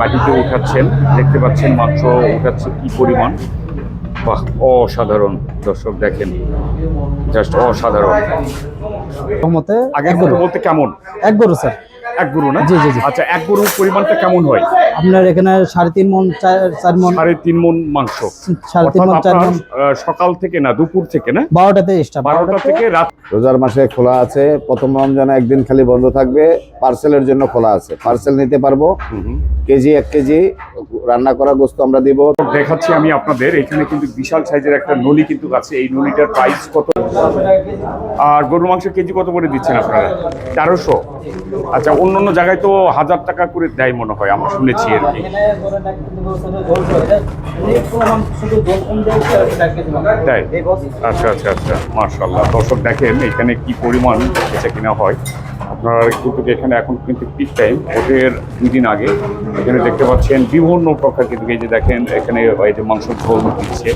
বাটিতে উঠাচ্ছেন, দেখতে পাচ্ছেন মাংস উঠাচ্ছে কি পরিমাণ। বাহ, অসাধারণ দর্শক, দেখেন জাস্ট অসাধারণ। মতে আগের গরু বলতে কেমন? এক গরু স্যার। এক গরু না? জি জি জি। আচ্ছা, এক গরুর পরিমাণটা কেমন হয়? আপনার এখানে 3.5 মণ 4 মণ। 3.5 মণ মাংস। 3.5 মণ 4 মণ। সকাল থেকে না দুপুর থেকে না? 12টাতে স্টার্ট। 12টা থেকে রাত। রোজার মাসে খোলা আছে, প্রথম রমজানে একদিন খালি বন্ধ থাকবে, পার্সেলের জন্য খোলা আছে, পার্সেল নিতে পারবো। কেজি 1 কেজি রান্না করা গোস্ত আমরা দিব। দেখাচ্ছি আমি আপনাদের, এখানে কিন্তু বিশাল সাইজের একটা নলি কিন্তু আছে। এই নলিটার প্রাইস কত? আর গরুর মাংস কেজি কত করে দিচ্ছেন আপনারা? 1300। আচ্ছা, অন্য জায়গায় তো 1000 টাকা করে দেয় মনে হয়, আমরা শুনেছি আর কি। তাই? আচ্ছা আচ্ছা আচ্ছা, মাশাআল্লাহ। দর্শক দেখেন এখানে কি পরিমাণ বেচা কিনা হয়। আপনারা কিন্তু এখানে এখন কিন্তু পিক টাইম, ভোটের 2 দিন আগে এখানে দেখতে পাচ্ছেন বিভিন্ন প্রকার কিন্তু, এই যে দেখেন এখানে এই যে মাংস ঝোল দিচ্ছে,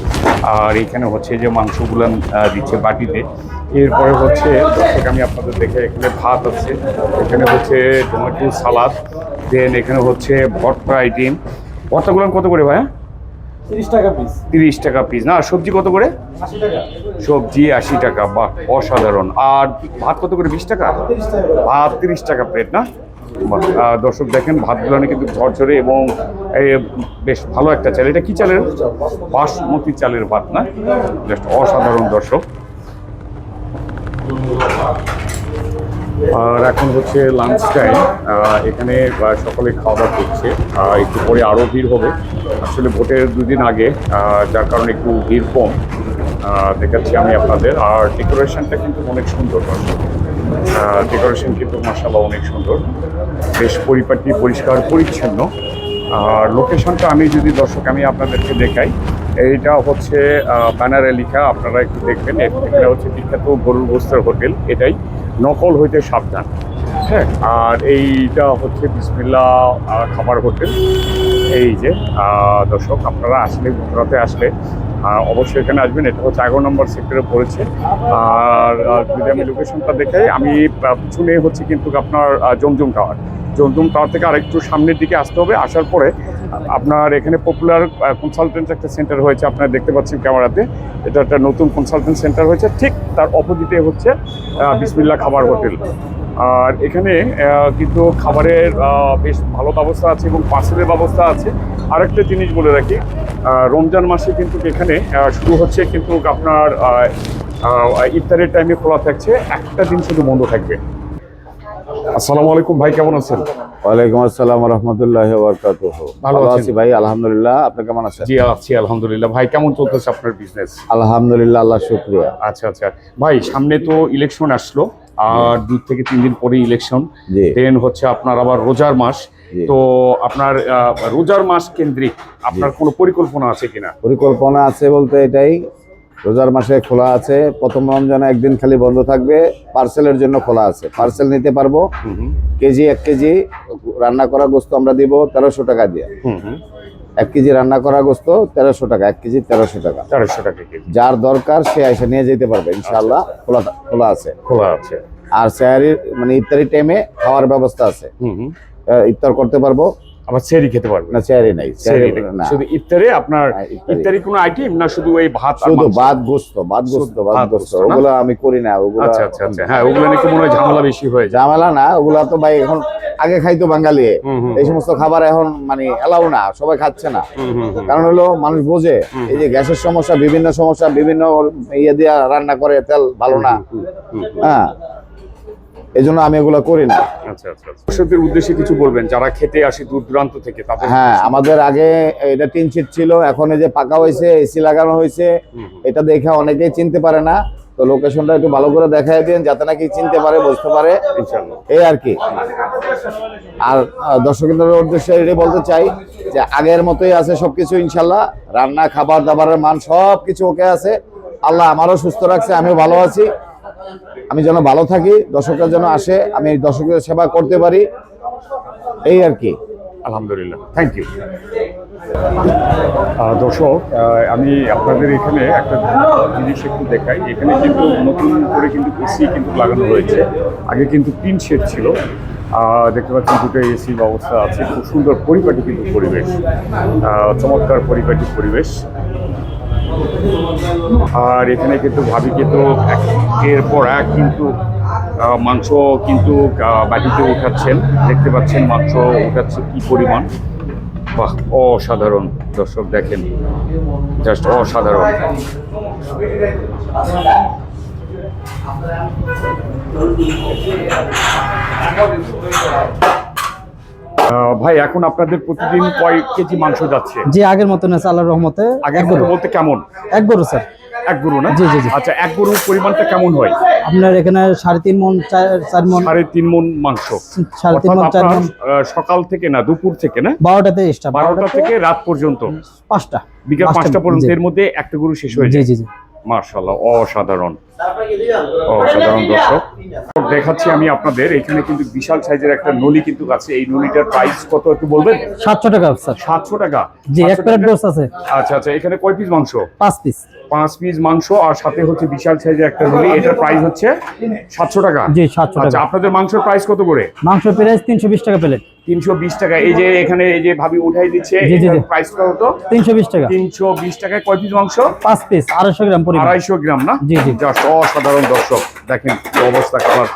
আর এখানে হচ্ছে যে মাংসগুলো দিচ্ছে বাটিতে। এরপরে হচ্ছে দর্শক আমি আপনাদের দেখে এখানে ভাত আছে, এখানে হচ্ছে টমেটো সালাদ, দেন এখানে হচ্ছে ভর্তা আইটেম। ভর্তাগুলো কত করে ভাই? 30 টাকা পিস। 30 টাকা পিস না? সবজি কত করে? 80 টাকা। সবজি 80 টাকা, বাহ অসাধারণ। আর ভাত কত করে? 20 টাকা। ভাত 30 টাকা প্লেট না? দর্শক দেখেন ভাতগুলো কিন্তু ঝরঝরে এবং বেশ ভালো একটা চাল। এটা কি চালের? বাসমতি চালের ভাত না? জাস্ট অসাধারণ দর্শক। আর এখন হচ্ছে লাঞ্চ টাইম, এখানে সকলে খাওয়া দাওয়া করছে। একটু পরে আরও ভিড় হবে, আসলে ভোটের 2 দিন আগে, যার কারণে একটু ভিড় কম দেখাচ্ছি আমি আপনাদের। আর ডেকোরেশনটা কিন্তু অনেক সুন্দর দর্শক, ডেকোরেশন কিন্তু মাশাআল্লাহ অনেক সুন্দর, বেশ পরিপাটি পরিষ্কার পরিচ্ছন্ন। আর লোকেশনটা আমি যদি দর্শক আমি আপনাদেরকে দেখাই, এইটা হচ্ছে ব্যানারে লেখা, আপনারা একটু দেখবেন। এখানে হচ্ছে বিখ্যাত গরুর গোস্তের হোটেল, এটাই নকল হইতে সাবধান। হ্যাঁ, আর এইটা হচ্ছে বিসমিল্লাহ খাবার হোটেল। এই যে দর্শক, আপনারা আসলে গুজরাটে আসলে অবশ্যই এখানে আসবেন। এটা হচ্ছে 11 নম্বর সেক্টরে পড়েছে। আর যদি আমি লোকেশনটা দেখাই, আমি পিছনে হচ্ছে কিন্তু আপনার জমজম টাওয়ার। জমজম টাওয়ার থেকে আরেকটু সামনের দিকে আসতে হবে। আসার পরে আপনার এখানে পপুলার কনসালটেন্ট একটা সেন্টার হয়েছে, আপনারা দেখতে পাচ্ছেন ক্যামেরাতে। এটা একটা নতুন কনসালটেন্ট সেন্টার হয়েছে, ঠিক তার অপোজিটে হচ্ছে বিসমিল্লাহ খাবার হোটেল। আর এখানে কিন্তু খাবারের বেশ ভালো ব্যবস্থা আছে এবং পার্সেলের ব্যবস্থা আছে। আরেকটা জিনিস বলে রাখি, রমজান মাসে কিন্তু এখানে শুরু হচ্ছে কিন্তু আপনার ইফতারের টাইমে খোলা থাকছে, একটা দিন শুধু বন্ধ থাকবে। আসসালামু আলাইকুম ভাই, কেমন আছেন? ওয়ালাইকুম আসসালাম ওয়া রাহমাতুল্লাহি ওয়া বারাকাতুহু। ভালো আছি ভাই, আলহামদুলিল্লাহ। আপনি কেমন আছেন? জি আছি আলহামদুলিল্লাহ। ভাই কেমন চলতেছে আপনার বিজনেস? আলহামদুলিল্লাহ, আল্লাহ শুকরিয়া। আচ্ছা আচ্ছা ভাই, সামনে তো ইলেকশন আসলো, আর 2 থেকে 3 দিন পরে ইলেকশন, দেন হচ্ছে আপনার আবার রোজার মাস। তো আপনার রোজার মাস কেন্দ্রিক আপনার কোনো পরিকল্পনা আছে কিনা? পরিকল্পনা আছে বলতে এটাই, রোজার মাসে খোলা আছে, প্রথম রমজানে একদিন খালি বন্ধ থাকবে, পার্সেলের জন্য খোলা আছে, পার্সেল নিতে পারবো। কেজি 1 কেজি রান্না করা গোস্ত আমরা দিব 1300 টাকা দিয়ে। 1 কেজি রান্না করা গোস্ত 1300 টাকা, 1 কেজি 1300 টাকা। 1300 টাকা কেজি। যার দরকার সে এসে নিয়ে যেতে পারবে ইনশাআল্লাহ। খোলা আছে। খোলা আছে। আর সেহরির মানে ইফতারি টাইমে খাওয়ার ব্যবস্থা আছে, ইফতার করতে পারবো। আবার সেহরি খেতে পারবে না? সেহরি নাই, সেহরি না, শুধু ইফতারে আপনার ইফতারি কোনো আইটেম না, শুধু এই ভাত, শুধু ভাত গোস্ত, ভাত গোস্ত। ওগুলো আমি করি না ওগুলো। আচ্ছা আচ্ছা আচ্ছা, হ্যাঁ ওগুলো নাকি মনে হয় ঝামেলা বেশি হয়ে যায়। ঝামেলা না, ওগুলা তো ভাই এখন, আগে খাইতো বাঙালি, এই সমস্ত খাবার এখন মানে এলাও না, সবাই খাচ্ছে না। কারণ হলো মানুষ বোঝে এই যে গ্যাসের সমস্যা, বিভিন্ন সমস্যা, বিভিন্ন ইয়ে দিয়ে রান্না করে, তেল ভালো না। হ্যাঁ, এই জন্য আমি এগুলো করি না। আচ্ছা আচ্ছা, দর্শকদের উদ্দেশ্যে কিছু বলবেন যারা খেতে আসে দূর দূরান্ত থেকে তাদের? হ্যাঁ, আমাদের আগে এটা টিন শিট ছিল, এখন এই যে পাকা হয়েছে, এসি লাগানো হয়েছে, এটা দেখে অনেকেই চিনতে পারে না। তো লোকেশনটা একটু ভালো করে দেখাই দিন, যাতে নাকি চিনতে পারে, বুঝতে পারে, এই আর কি। আর দর্শকদের উদ্দেশ্যে এটাই বলতে চাই যে আগের মতোই আছে সবকিছু ইনশাল্লাহ। রান্না, খাবার দাবারের মান সবকিছু ওকে আছে। আল্লাহ আমারও সুস্থ রাখছে, আমিও ভালো আছি। আমি যেন ভালো থাকি, দর্শকরা যেন আসে, আমি দর্শকদের সেবা করতে পারি, এই আর কি। আলহামদুলিল্লাহ, থ্যাংক ইউ। দর্শক, আমি আপনাদের এখানে একটা জিনিস একটু দেখাই। এখানে কিন্তু নতুন করে কিন্তু এসি কিন্তু লাগানো হয়েছে, আগে কিন্তু টিন শেড ছিল। দেখতে পাচ্ছেন দুটো এসি ব্যবস্থা আছে, খুব সুন্দর পরিপাটি কিন্তু পরিবেশ, চমৎকার পরিপাটি পরিবেশ। আর এখানে কিন্তু ভাবি কিন্তু এর পর এক কিন্তু মাংস কিন্তু বাটিতে উঠাচ্ছেন, দেখতে পাচ্ছেন মাংস উঠাচ্ছে কি পরিমাণ। বাহ, অসাধারণ দর্শক, দেখেন জাস্ট অসাধারণ। ভাই এখন আপনাদের প্রতিদিন কয় কেজি মাংস যাচ্ছে? জি আগের মতন আছে আল্লাহর রহমতে। আগের মতো বলতে কেমন? এক গরু স্যার। এক গরু না? জি, জি, জি। আচ্ছা, এক গরুর পরিমাণটা কেমন হয়? আপনার এখানে 3.5 মন 4 মন 3.5 মন মাংস। 3.5 মন 4 মন। সকাল থেকে না দুপুর থেকে না? 12টাতে স্টার্ট, 12টা থেকে রাত পর্যন্ত 5টা, বিকাল 5টা পর্যন্ত, এর মধ্যে একটা গরু শেষ হয়ে জি যায়। জি জি। মাশাআল্লাহ, অসাধারণ অসাধারণ দর্শক। দেখাচ্ছি আমি আপনাদের, এখানে কিন্তু বিশাল সাইজের একটা নলি কিন্তু আছে। এই নলিটার প্রাইস কত একটু বলবেন? 700 টাকা স্যার। 700 টাকা? জি, এক 700 প্লেট টাকা? গোশত আছে। আচ্ছা আচ্ছা, এখানে কয় পিস মাংস? 5 পিস। 5 পিস মাংস, আর সাথে হচ্ছে বিশাল সাইজের একটা নলি। এটার প্রাইস হচ্ছে 700 টাকা? জি 700 আচ্ছা, টাকা। আপনাদের মাংসের প্রাইস কত করে? মাংস প্রাইস 320 টাকা প্লেট। 320 টাকা। এই যে এখানে এই যে ভাবি উঠাই দিচ্ছে, জি, জি, জি। প্রাইস কত? 320 টাকা। 320 টাকায় কয় পিস মাংস? 5 পিস 250 গ্রাম পরিমাণ। 250 গ্রাম না? জি, জি। জাস্ট অসাধারণ দর্শক, দেখেন কি অবস্থা খাবার।